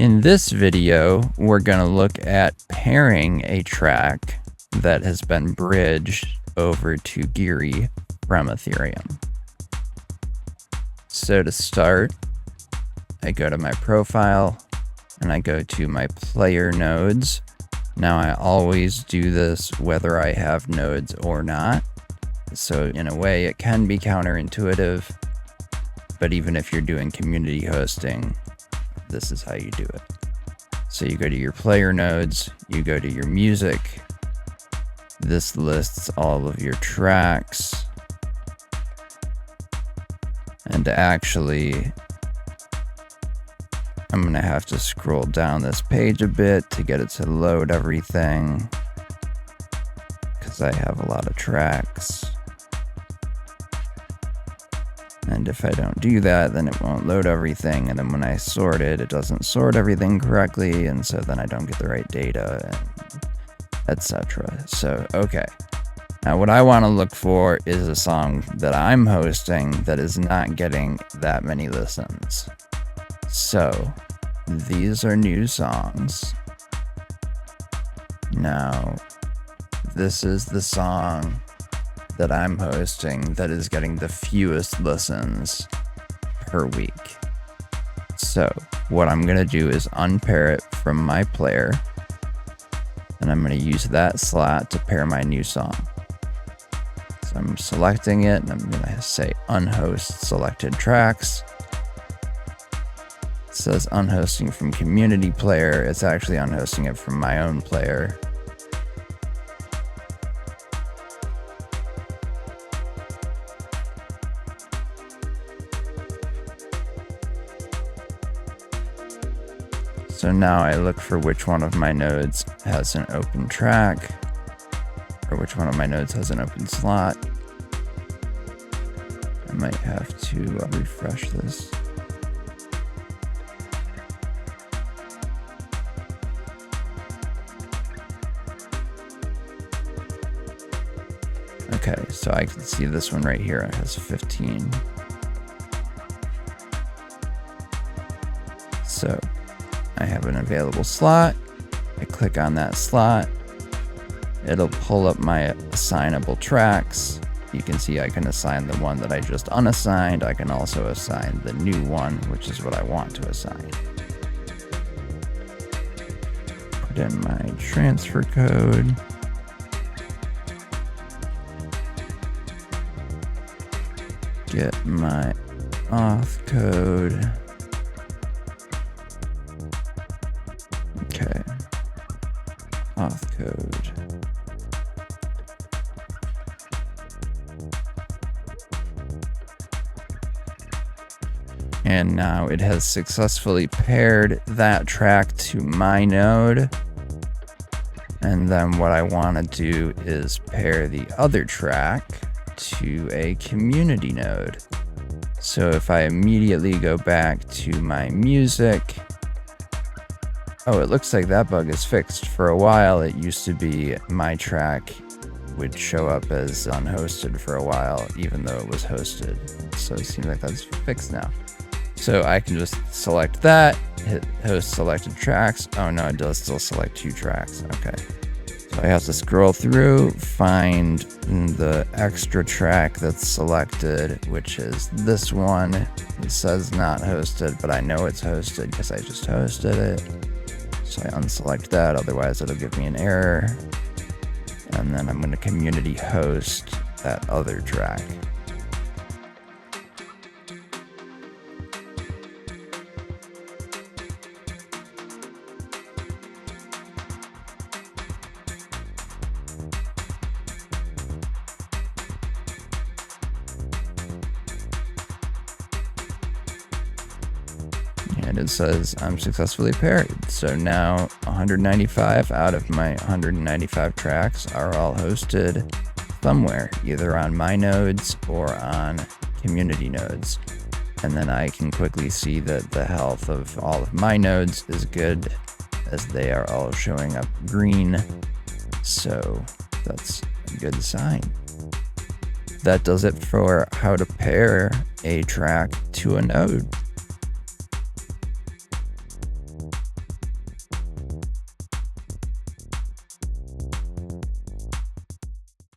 In this video, we're going to look at pairing a track that has been bridged over to Geary from Ethereum. So to start, I go to my profile and I go to my player nodes. Now I always do this whether I have nodes or not. So in a way it can be counterintuitive, but even if you're doing community hosting, this is how you do it. So you go to your player nodes, you go to your music. This lists all of your tracks. And actually, I'm gonna have to scroll down this page a bit to get it to load everything, because I have a lot of tracks. And if I don't do that, then it won't load everything. And then when I sort it, it doesn't sort everything correctly. And so then I don't get the right data, etc. So, okay. Now what I want to look for is a song that I'm hosting that is not getting that many listens. So these are new songs. Now, this is the song that I'm hosting that is getting the fewest listens per week. So what I'm going to do is unpair it from my player, and I'm going to use that slot to pair my new song. So I'm selecting it, and I'm going to say unhost selected tracks. It says unhosting from community player. It's actually unhosting it from my own player. So now I look for which one of my nodes has an open track, or which one of my nodes has an open slot. I might have to refresh this. Okay, so I can see this one right here. It has 15. So I have an available slot. I click on that slot. It'll pull up my assignable tracks. You can see I can assign the one that I just unassigned. I can also assign the new one, which is what I want to assign. Put in my transfer code. Get my auth code. Okay. Auth code. And now it has successfully paired that track to my node. And then what I want to do is pair the other track to a community node. So if I immediately go back to my music, oh, it looks like that bug is fixed. For a while, it used to be my track would show up as unhosted for a while, even though it was hosted. So it seems like that's fixed now. So I can just select that, hit host selected tracks. Oh no, it does still select 2 tracks. Okay. So I have to scroll through, find the extra track that's selected, which is this one. It says not hosted, but I know it's hosted because I just hosted it. So I unselect that, otherwise it'll give me an error. And then I'm going to community host that other track. And it says I'm successfully paired. So now 195 out of my 195 tracks are all hosted somewhere, either on my nodes or on community nodes. And then I can quickly see that the health of all of my nodes is good, as they are all showing up green. So that's a good sign. That does it for how to pair a track to a node.